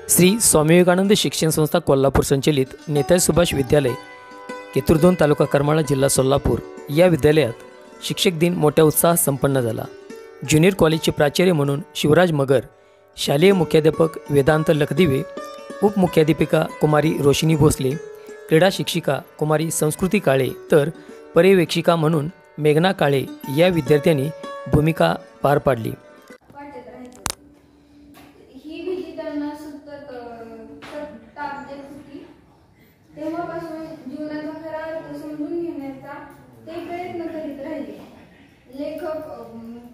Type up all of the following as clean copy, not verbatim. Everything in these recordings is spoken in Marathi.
श्री स्वामी विवेकानंद शिक्षण संस्था कोल्हापूर संचलित नेताजी सुभाष विद्यालय केतुर्दोन तालुका करमाळा जिल्हा सोलापूर या विद्यालयात शिक्षक दिन मोठ्या उत्साहात संपन्न झाला। ज्युनियर कॉलेजचे प्राचार्य म्हणून शिवराज मगर, शालेय मुख्याध्यापक वेदांत लखदिवे, उपमुख्याध्यापिका कुमारी रोशिनी भोसले, क्रीडा शिक्षिका कुमारी संस्कृती काळे तर पर्यवेक्षिका म्हणून मेघना काळे या विद्यार्थ्यांनी भूमिका पार पाडली। तेव्हापासून जीवनाचा खरा अर्थ समजून घेण्याचा ते प्रयत्न करीत राहिले। लेखक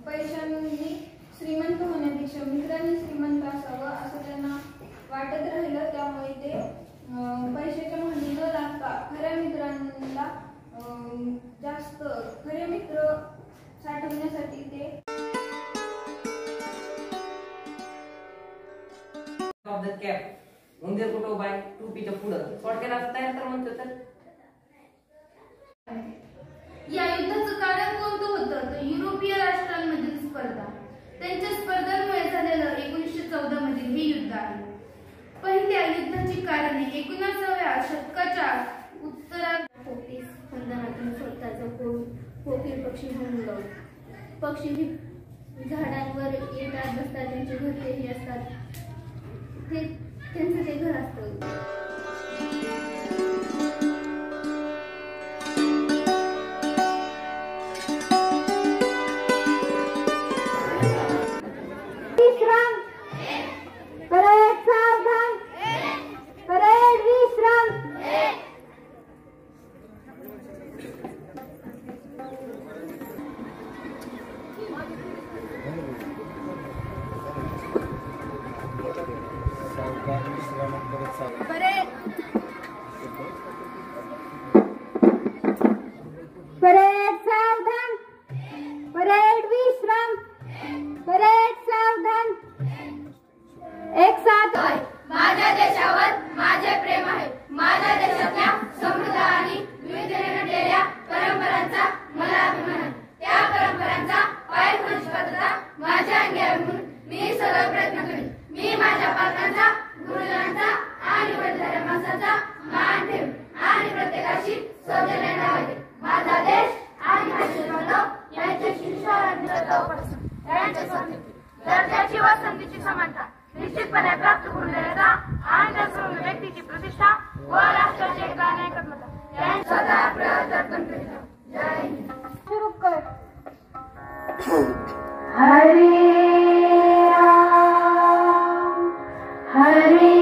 पैशांनी श्रीमंत होण्यापेक्षा मित्रांनी श्रीमंत असावं असं त्यांना वाटत राहिलं। त्यामुळे ते पैशाच्या मागे न लागता खऱ्या मित्रांना जास्त खरे मित्र साठवण्यासाठी ते उंदीर कुठं बाय टोपीच्या पुढं थोडक्यात तयार कर म्हणतो तर या युद्धाचं कारण कोणतं होतं तर युरोपीय राष्ट्रांमधील स्पर्धा। त्यांच्या स्पर्धांमुळे झालेलं 1914 मधील हे युद्ध आहे। पहिल्या युद्धाची कारणे 19व्या शतकाच्या उत्तरार्धात पोपटी स्पंदनातून स्वतःचा कोकिल पक्षी होऊन जाऊ। पक्षी झाडांवर येतात बसतात, त्यांचे घरचेही असतात, त्यांचं ते घर असतं। परेड सावधान, परेड विश्राम, परेड सावधान, एक साथ। माझ्या देशावर माझे प्रेम आहे। माझ्या देशातल्या समृद्ध आणि विविधतेने नटलेल्या परंपरांचा मला अभिमान आहे। त्या परंपरांचा पायखुणीची माझ्या अंगी आहे म्हणून मी सगळे प्रयत्न करेन। मी माझ्या पालकांचा, गुरुजनांचा आणि वडीलधाऱ्या माणसाचा मान ठेवेन आणि प्रत्येकाशी सौजन्याने वागेन। माझा देश आणि माझे मानव यांच्याशी दर्जाची व संधीची समानता निश्चितपणे प्राप्त करून देण्याचा आणि त्या सर्व व्यक्तीची प्रतिष्ठा व राष्ट्राची एकता आणि एकात्मता यांचा सदा प्रयत्न करीत। जय हिंद। सुरू कर। हरे हरे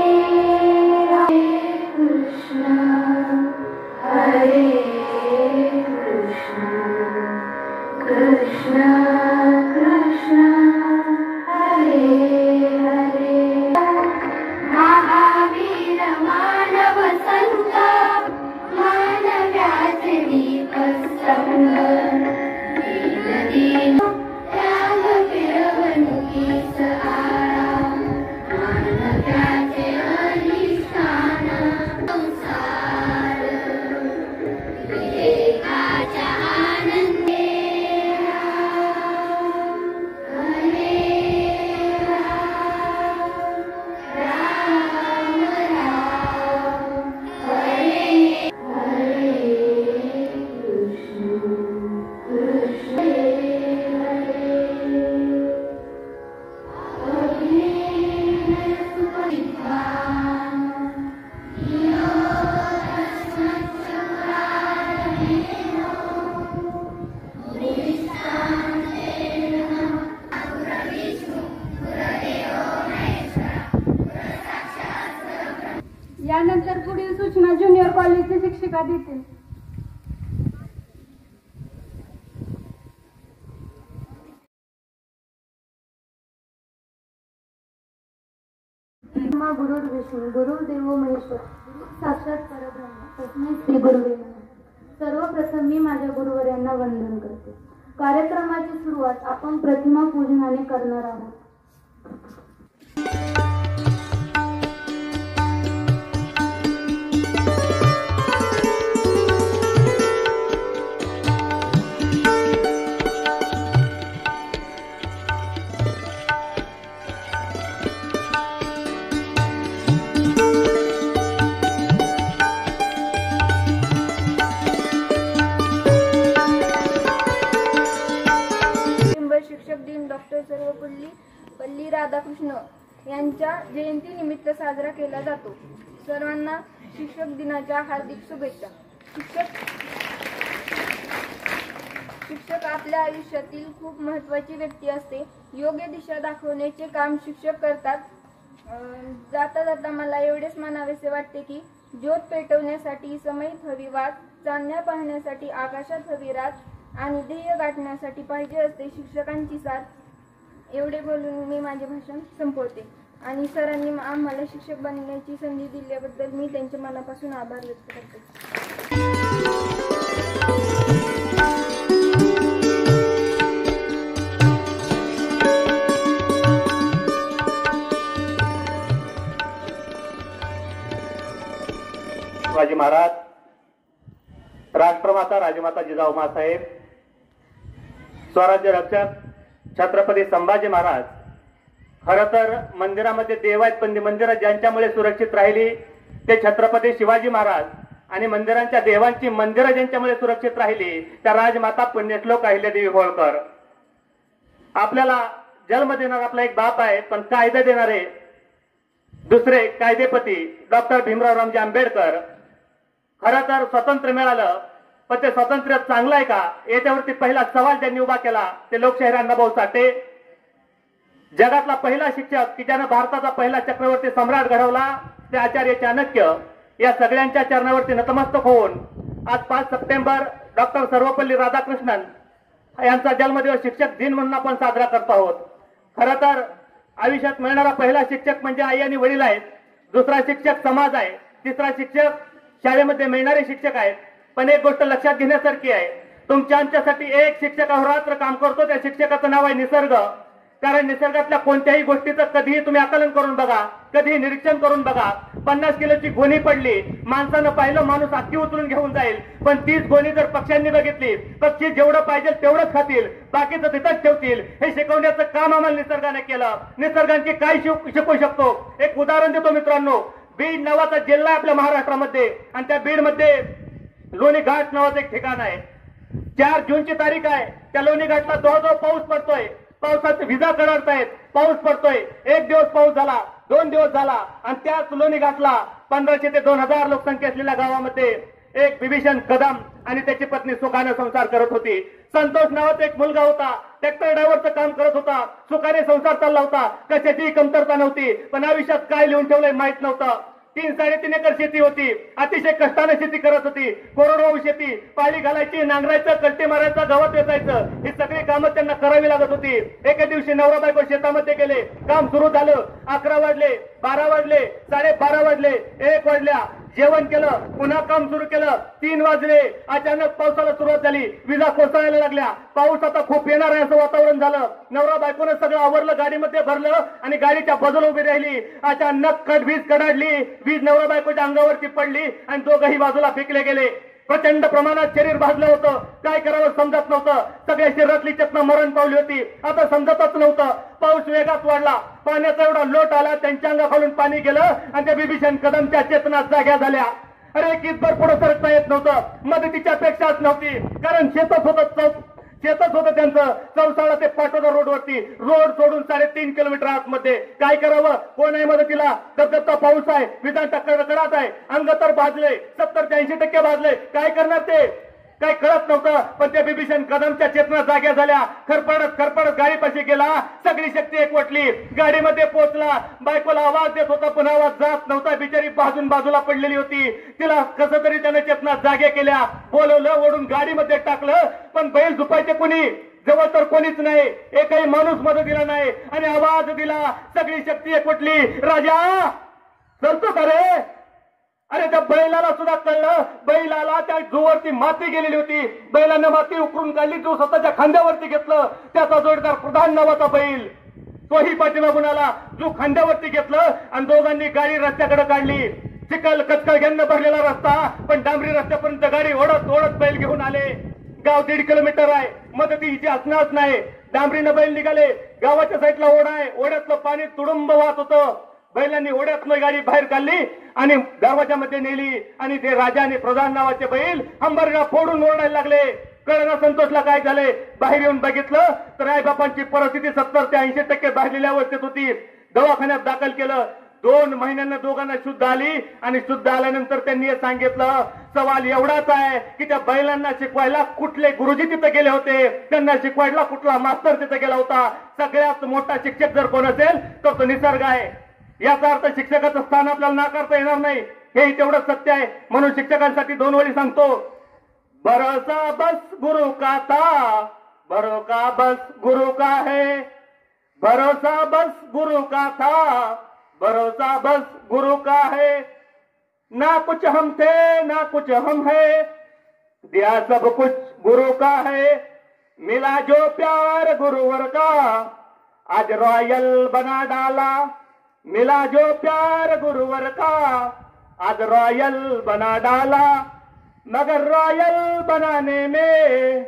कृष्ण हरे कृष्ण कृष्ण कृष्ण हरे हरे। महावीर मानव संत मानव्याचे दीपस्तंभ दीन त्याग मिरवणुकीस आळा मानव्याचे अधिष्ठान संसार विवेकाच्या आनंदे हरे राम राम हरे हरे कृष्ण कृष्ण यानंतर पुढील सूचना ज्युनियर कॉलेजचे शिक्षिका देतील। गुरुर् विष्णू गुरुर्देवो महेश्वर साक्षात परब्रह्म तस्मै श्री गुरुवे नमः। सर्वप्रथम मी माझ्या गुरुवर्यांना वंदन करते। कार्यक्रमाची सुरुवात आपण प्रतिमा पूजनाने करणार आहोत। यांच्या जयंतीनिमित्त साजरा केला जातो. सर्वांना शिक्षक दिनाच्या हार्दिक शुभेच्छा. शिक्षक आपल्या आयुष्यातील खूप महत्त्वाची व्यक्ती असते. योग्य दिशा दाखवण्याचे काम शिक्षक करतात. जाता जाता मला एवढेच म्हणावेसे वाटते की ज्योत पेटवण्यासाठी समयीत हवी वाट, चांदण्या पाहण्यासाठी आकाशात हवी रात आणि ध्येय गाठण्यासाठी पाहिजे असते शिक्षकांची साथ. एवढे बोलून मी माझे भाषण संपवते आणि सरांनी आम्हाला शिक्षक बनण्याची संधी दिल्याबद्दल मी त्यांचे मनापासून आभार व्यक्त करते. शिवाजी महाराज, राष्ट्रमाता राजमाता जिजाऊमासाहेब, स्वराज्य रक्षक छत्रपती संभाजी महाराज. खर तर मंदिरामध्ये देव आहेत, पण मंदिरं ज्यांच्यामुळे सुरक्षित राहिली ते छत्रपती शिवाजी महाराज आणि मंदिरांच्या देवांची मंदिरं ज्यांच्यामुळे सुरक्षित राहिली त्या राजमाता पुण्यश्लोक अहिल्यादेवी होळकर. आपल्याला जन्म देणारा आपला एक बाप आहे, पण कायदे देणारे दुसरे कायदेपती डॉक्टर भीमराव रामजी आंबेडकर. खरं तर स्वातंत्र्य मिळालं, पण ते स्वातंत्र्य चांगलं आहे का याच्यावरती पहिला सवाल ज्यांनी उभा केला ते लोकशाहीर अण्णाभाऊ साठे. जगातला पहिला शिक्षक की ज्यानं भारताचा पहिला चक्रवर्ती सम्राट घडवला ते आचार्य चाणक्य. या सगळ्यांच्या चरणावरती नतमस्तक होऊन आज 5 सप्टेंबर डॉक्टर सर्वपल्ली राधाकृष्णन यांचा जन्मदिवस शिक्षक दिन म्हणून आपण साजरा करतो आहोत. खरं तर आयुष्यात मिळणारा पहिला शिक्षक म्हणजे आई आणि वडील आहेत, दुसरा शिक्षक समाज आहे, तिसरा शिक्षक शाळेमध्ये मिळणारे शिक्षक आहेत. पण एक गोष्ट लक्षात घेण्यासारखी आहे, तुमच्या आमच्यासाठी एक शिक्षक अहोरात्र काम करतो, त्या शिक्षकाचं नाव आहे निसर्ग. कारण निसर्गातल्या कोणत्याही गोष्टीचं कधीही तुम्ही आकलन करून बघा, कधीही निरीक्षण करून बघा. 50 किलोची गोणी पडली, माणसानं पाहिलं माणूस अख्खी उचलून घेऊन जाईल, पण तीच गोणी जर पक्ष्यांनी बघितली, पक्षी जेवढं पाहिजे तेवढंच खातील, बाकीचं तिथंच ठेवतील. हे शिकवण्याचं काम आम्हाला निसर्गाने केलं. निसर्गाने काय शिकवू शकतो एक उदाहरण देतो मित्रांनो. बीड नावाचा जिल्हा आहे आपल्या महाराष्ट्रामध्ये आणि त्या बीडमध्ये लोणी घाट नावाचं एक ठिकाण आहे. 4 जूनची तारीख आहे. त्या लोणी घाटला जवळजवळ पाऊस पडतोय, पावसाचे विजा कडकतायत, पाऊस पडतोय. 1 दिवस पाऊस झाला, 2 दिवस झाला आणि त्याच लोणी घाटला 1500 ते 2000 लोकसंख्या असलेल्या गावामध्ये एक बिभीषण कदम आणि त्याची पत्नी सुखाने संसार करत होती. संतोष नावाचा एक मुलगा होता, ट्रॅक्टर ड्रायव्हरचं काम करत होता, सुखाने संसार चालला होता, कशाची कमतरता नव्हती. पण आयुष्यात काय लिहून ठेवलंय माहित नव्हतं. 3-3.5 एकर शेती होती, अतिशय कष्टाने शेती करत होती, कोरडवाहू शेती, पाळी घालायची, नांगरायचं, कल्टे मारायचं, गवत वेचायचं, ही सगळी कामं त्यांना करावी लागत होती. एके दिवशी नवरा बायको शेतामध्ये गेले, काम सुरू झालं. 11 वाजले, 12 वाजले, 12:30 वाजले, 1 वाजल्या, जेवण केलं, पुन्हा काम सुरू केलं. 3 वाजले, अचानक पावसाला सुरुवात झाली, विजा कोसळायला लागल्या. पाऊस आता खूप येणार आहे असं वातावरण झालं. नवरा बायकोनं सगळं आवरलं, गाडीमध्ये भरलं आणि गाडीच्या बाजूला उभी राहिली. अचानक वीज कडाडली, वीज नवरा बायकोच्या अंगावरती पडली आणि दोघंही बाजूला फेकले गेले. प्रचंड प्रमाणात शरीर भाजलं होतं, काय करावं समजत नव्हतं. सगळ्या शरीरातली चेतना मरण पावली होती, आता समजतच नव्हतं. पाऊस वेगात वाढला, पाण्याचा एवढा लोट आला, त्यांच्या अंगाखालून पाणी गेलं आणि त्या बिभीषण कदमच्या चेतना जाग्या झाल्या. अरे कितभर पुढे सरकता येत नव्हतं, मदतीची अपेक्षाच नव्हती, कारण शेतच होतं त्यांचं. चौसाळा ते पाटोदा रोडवरती, रोड सोडून 3.5 किलोमीटर आतमध्ये. काय करावं, कोण आहे मदतीला? दबदबता पाऊस आहे, विजांचा कडकडाट आहे, अंग तर भाजले, 70 ते 80% भाजले. काय करणार ते काय कळत नव्हतं. पण त्या बिभीषण कदमच्या चेतना जाग्या झाल्या. खरपडत गाडीपाशी गेला, सगळी शक्ती एकवटली, गाडीमध्ये पोहोचला. बायकोला आवाज देत होता पण आवाज जात नव्हता, बिचारी बाजूला पडलेली होती. तिला कसं तरी त्याने चेतना जाग्या केल्या, बोलवलं, ओढून गाडीमध्ये टाकलं. पण बैल झुपायचे कोणी? जवळ तर कोणीच नाही, एकही माणूस मदतीला नाही. आणि आवाज दिला, सगळी शक्ती एकवटली, राजा चलतो का रे? अरे त्या बैलाला सुद्धा कळलं, बैलाला त्या जोवरती माती गेलेली होती. बैलानं माती उकरून काढली, जो स्वतःच्या खांद्यावरती घेतलं. त्याचा जोडदार प्रधान नावाचा बैल, तोही पाठीमागून आला, जो खांद्यावरती घेतलं आणि दोघांनी गाडी रस्त्याकडे काढली. चिखल कचकळग्यांना भरलेला रस्ता, पण डांबरी रस्त्यापर्यंत गाडी ओढत बैल घेऊन आले. गाव 1.5 किलोमीटर आहे, मदतीची असणारच नाही. डांबरीनं बैल निघाले, गावाच्या साईडला ओढा आहे, ओढ्यातलं पाणी तुडुंब वाहत होतं. बैलांनी ओढ्यातनं गाडी बाहेर काढली आणि दरवाजामध्ये नेली आणि ते राजा आणि प्रधान नावाचे बैल अंबरगा फोडून ओरडायला लागले. कळना संतोषला काय झाले. बाहेर येऊन बघितलं तर आई बापांची परिस्थिती 70 ते 80% भाजलेल्या अवस्थेत होती. दवाखान्यात दाखल केलं. 2 महिन्यांना दोघांना शुद्ध आली आणि शुद्ध आल्यानंतर त्यांनी हे सांगितलं, सवाल एवढाच आहे की त्या बैलांना शिकवायला कुठले गुरुजी तिथे गेले होते, त्यांना शिकवायला कुठला मास्तर तिथे गेला होता. सगळ्यात मोठा शिक्षक जर कोण असेल तर तो निसर्ग आहे. याचा अर्थ शिक्षकाचं स्थान आपल्याला नाकारता येणार नाही, हे तेवढं सत्य आहे. म्हणून शिक्षकांसाठी 2 ओळी सांगतो. भरोसा बस गुरु का था, भरोसा बस गुरु का है, भरोसा बस गुरु का था, भरोसा बस गुरु का है. ना कुछ हम थे ना कुछ हम है, दिया सब कुछ गुरु का है. मिला जो प्यार गुरुवर का, आज रॉयल बना डाला. मिला जो प्यार गुरुवर का, आज रॉयल बना डाला. मगर रॉयल बनाने में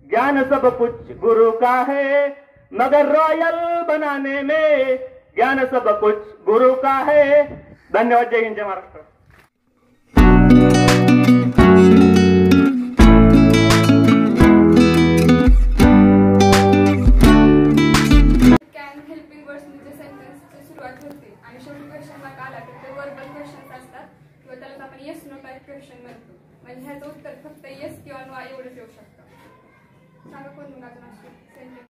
ज्ञान सब कुछ गुरु का है, मगर रॉयल बनाने में ज्ञान सब कुछ गुरु का है. धन्यवाद. जय हिंद, जय महाराष्ट्र. कॅन हेल्पिंग वर्ड्सचे सेंटेन्सची सुरुवात होते आणि शेवटी क्वेश्चनला का आला तर ते वर्बल क्वेश्चन्स असतात किंवा त्यालाच आपण येस नो टाईप क्वेश्चन म्हणतो. म्हणजे ह्याचं उत्तर फक्त येस किंवा नो एवढंच येऊ शकतं. सांगा कोण मग अजून अशी सेंटेन्स.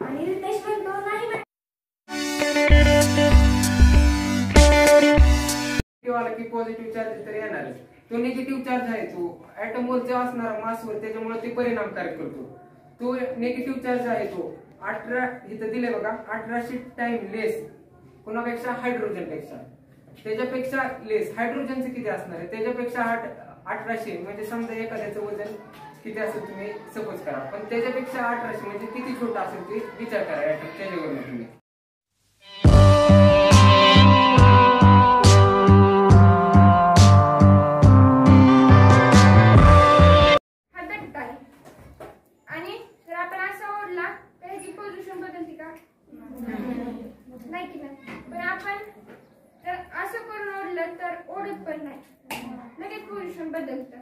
आणि रितेश म्हणतो नाही आला की पॉझिटिव्ह चार्ज तर येणारच. तो निगेटिव्ह चार्ज आहे तो ऍटमवरचा असणारा मासवर, त्याच्यामुळे ते परिणामकारक करतो. तो निगेटिव्ह चार्ज आहे तो 18 इथं दिले बघा 1800 टाइम लेस कोणापेक्षा हायड्रोजन पेक्षा, त्याच्यापेक्षा लेस हायड्रोजनचं किती असणार आहे त्याच्यापेक्षा 1800 म्हणजे समजा एखाद्याचं वजन किती असेल तुम्ही सपोज करा, पण त्याच्यापेक्षा 1800 म्हणजे किती छोटा असेल ते विचार करा त्याच्यावरून तुम्ही. आणि जर आपण असं ओढला तर ह्याची पोझिशन बदलते का? नाही की नाही. पण आपण जर असं करून ओढलं तर ओढत पण नाही, लगेच पोझिशन बदलतं.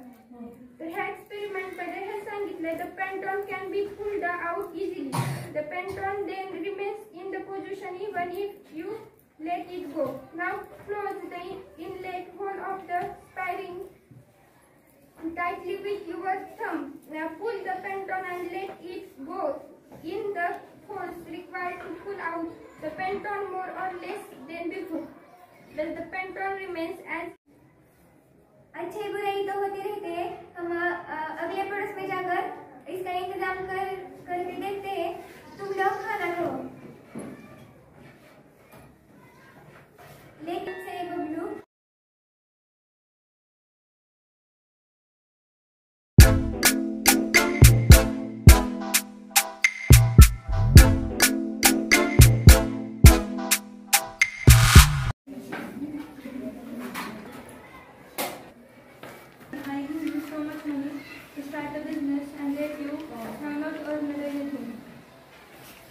तर ह्या एक्सपेरिमेंट मध्ये हे सांगितलंय the penton can be pulled out easily. The penton then remains in the position even if you let it go. Now close the inlet hole of the spring tightly with your thumb. Now pull the penton and let it go in the holes required to pull out the penton more or less than before. Then the penton remains as. अच्छे बुराई तो होती रहती है. हम अगले पड़ोस में जाकर इसका इंतजाम करके देखते हैं. तुम लोग खाना लो. लेकिन से Bablu So much money to start a business and yet you have not earned anything.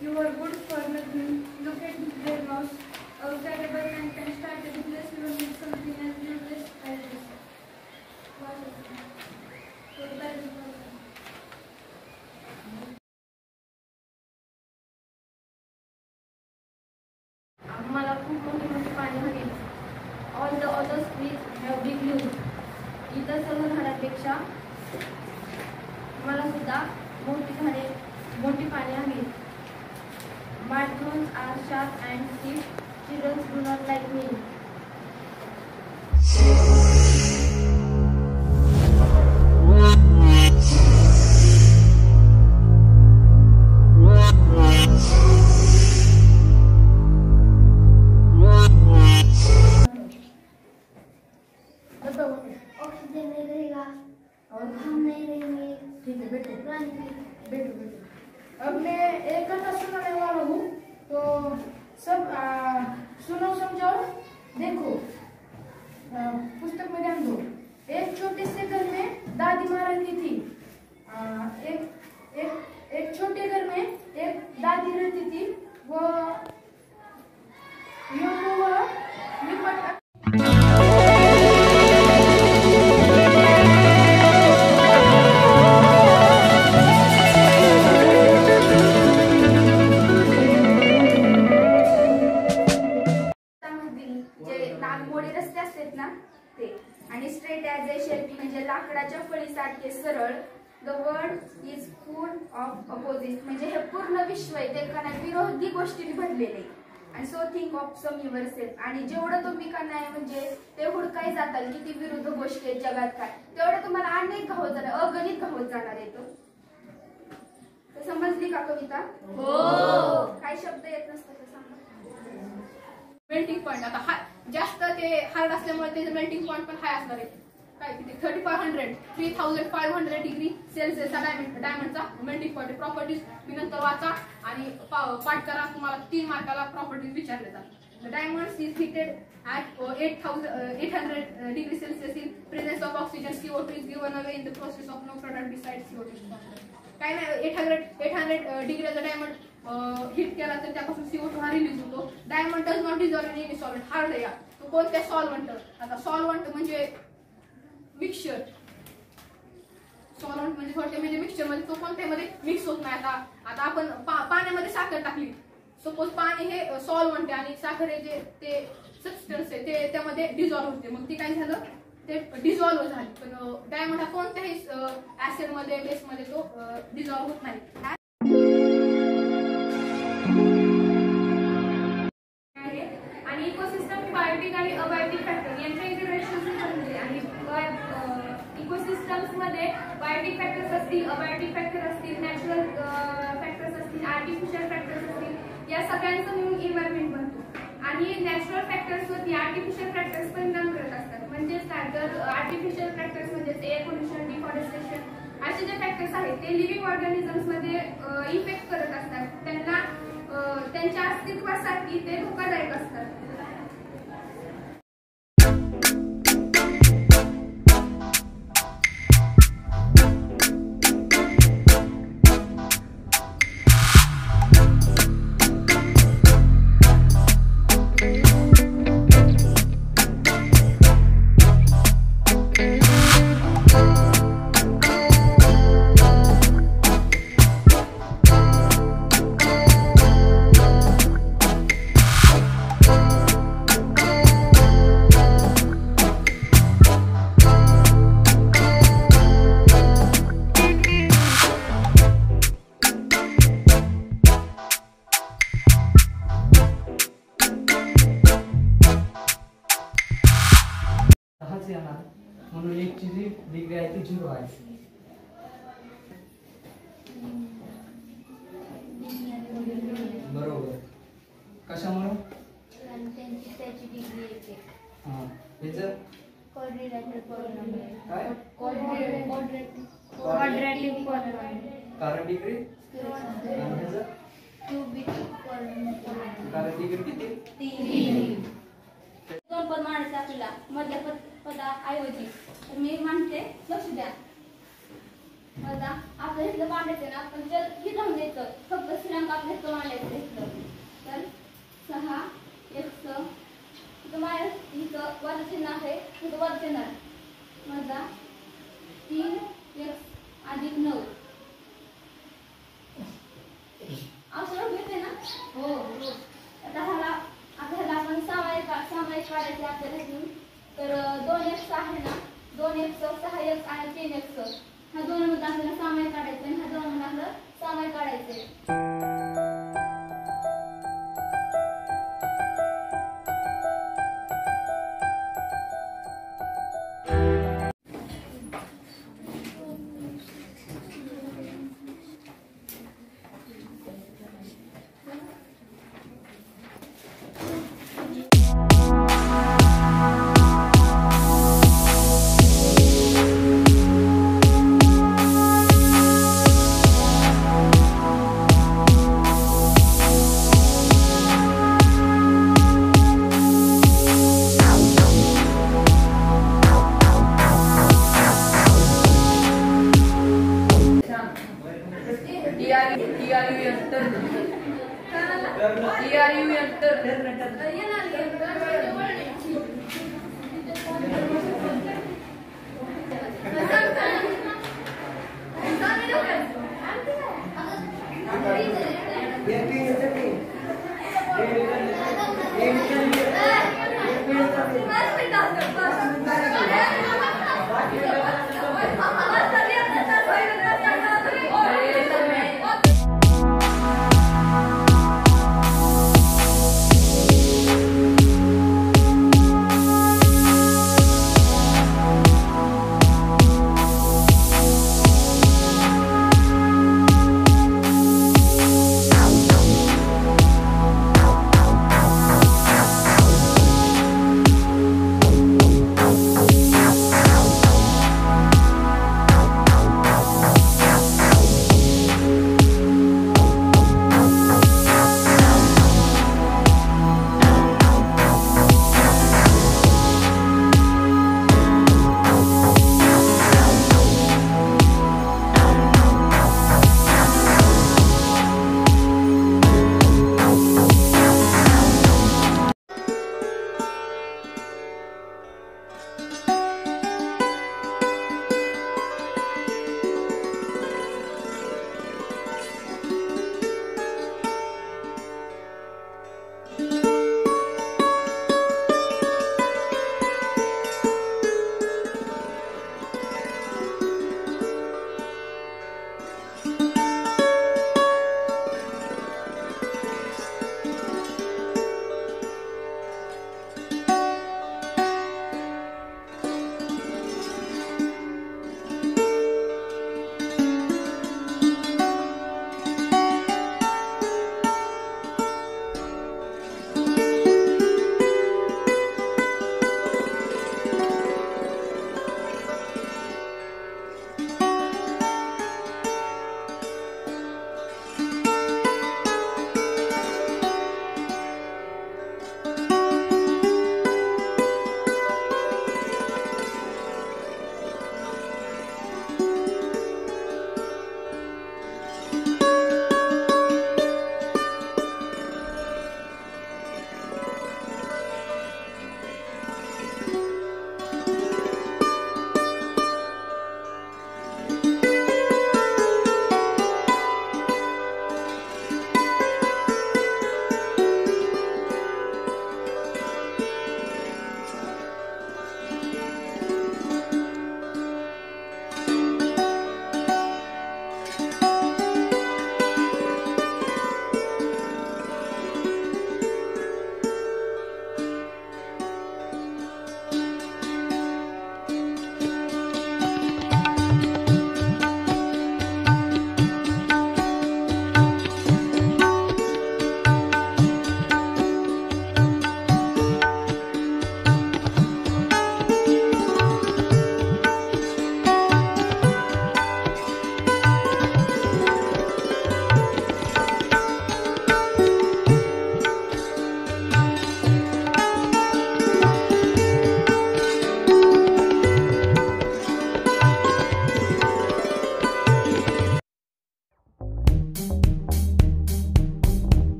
You are good for nothing. Look at this warehouse. Outside a man can start a business even with something as useless as this. So that is आम्हाला खूप मोठी मोठी पाणी हवी. All the other trees have big leaves. इतर सर्व झाडांपेक्षा मला सुद्धा मोठी पाने हवी. My thorns are sharp and stiff. Children do not like me. Oxygen नहीं रहेगा और हम नहीं रहेंगे. ठीक है बेटो, बैठो बैठो. अब मैं एक कथा सुनाने वाला हूँ, तो सब सुनो समझो देखो. पुस्तक में ध्यान दो. एक छोटे से घर में दादी माँ रहती थी. एक छोटे घर में एक दादी रहती थी. वो निपट सरळ. The world is full of opposite, म्हणजे हे पूर्ण विश्व आहे ते का नाही विरोधी गोष्टींनी भरलेले आहे. आणि so think of some yourself, आणि जेवढं तुम्ही का नाही म्हणजे ते हुडकाय जाताल की ती विरुद्ध गोष्टी आहेत जगात काय, तेवढं तुम्हाला अनेक घावत जाणार, अगणित घावत जाणार आहे. तर समजली का कविता? हो. काही शब्द येत नसतात तर सांगा. मेल्टिंग पॉईंट, आता जास्त ते हार्ड असल्यामुळे त्याचं मेल्टिंग पॉईंट पण हाय असणार आहे. काय किती 3500 डिग्री सेल्सिअसचा डायमंडचा मेल्टिंग पॉईंट. प्रॉपर्टीज मी नंतर वाचा आणि पाठ करा, तुम्हाला 3 मार्काला प्रॉपर्टीज विचारले जातात. The diamonds is heated at 800 degrees Celsius in presence of oxygen. CO2 is given away in the process of no product besides CO2. काय नाही 800 डिग्रीचा डायमंड हिट केला तर त्यापासून CO2 हा रिलीज होतो. Diamond does not dissolve in any solvent. Hard आहे तो कोणत्या सॉल्व्हेंट. आता सॉल्व्हेंट म्हणजे मिक्सचर, सॉल्व्हेंट म्हणजे थोडक्यात म्हणजे मिक्सचर मध्ये तो कोणत्यामध्ये मिक्स होत नाही. आता आपण पाण्यामध्ये साखर टाकली, सपोज पाणी हे सॉल्व्हेंट आहे आणि साखर हे जे ते सबस्टन्स आहे ते त्यामध्ये डिझॉल्व्ह होते, मग ती काय झालं ते डिझॉल्व्ह झाली. पण डायमंड हा कोणत्याही ऍसिड मध्ये बेस मध्ये तो डिझॉल्व्ह होत नाही. आणि इकोसिस्टम बायोटिक आणि अबायोटिक फॅक्टर यांच्या इंटरॅक्शन आणि इकोसिस्टम्स मध्ये बायोटिक फॅक्टर्स असतील, अबायोटिक फॅक्टर असतील, नॅचरल फॅक्टर्स असतील, आर्टिफिशियल फॅक्टर्स असतील, या सगळ्यांचं मिळून इन्व्हायरमेंट बनतो. आणि नॅचरल फॅक्टर्सवरती आर्टिफिशियल फॅक्टर्स परिणाम करत असतात. म्हणजेच काय तर आर्टिफिशियल फॅक्टर्स म्हणजे एअर पोल्युशन, डिफॉरेस्टेशन असे जे फॅक्टर्स आहेत ते लिव्हिंग ऑर्गॅनिझम्स मध्ये इफेक्ट करत असतात. त्यांना त्यांच्या अस्तित्वासाठी ते धोकादायक असतात. म्हणून एक ची जी डिग्री आहे ती 0 आहे. बरोबर. कशामुळे? त्याची डिग्री येते. हा याचं क्वाड्रॅटिक पॉलिनॉम काय? क्वाड्रॅटिक पॉलिनॉम. कारण डिग्री आणि याचं क्यूबिक पॉलिनॉम. कारण डिग्री किती? 3. दोन पद मांडायचे आपल्याला मधल्या पदाऐवजी, तर मी मांडते, लक्ष द्या. आता आपल्या इथलं मांडायचं ना, आपण जर ही जाऊन द्यायचं फक्त श्रीलंका आपल्या इथं मांडायचं इथलं. तर 6x इथं मायनस इथं वजा चिन्ह आहे, इथं वजा चिन्ह आहे, वजा 3x अधिक 9. असं भेटते ना? हो. आता ह्याला आपण सामायिक काढायचे आपल्याला घेऊन. तर 2x आहे ना, 2x 6x आणि 3x ह्या दोनमध्ये आपल्याला सामायिक काढायचं आणि ह्या दोनमध्ये आपल्याला सामायिक काढायचे. Thank you.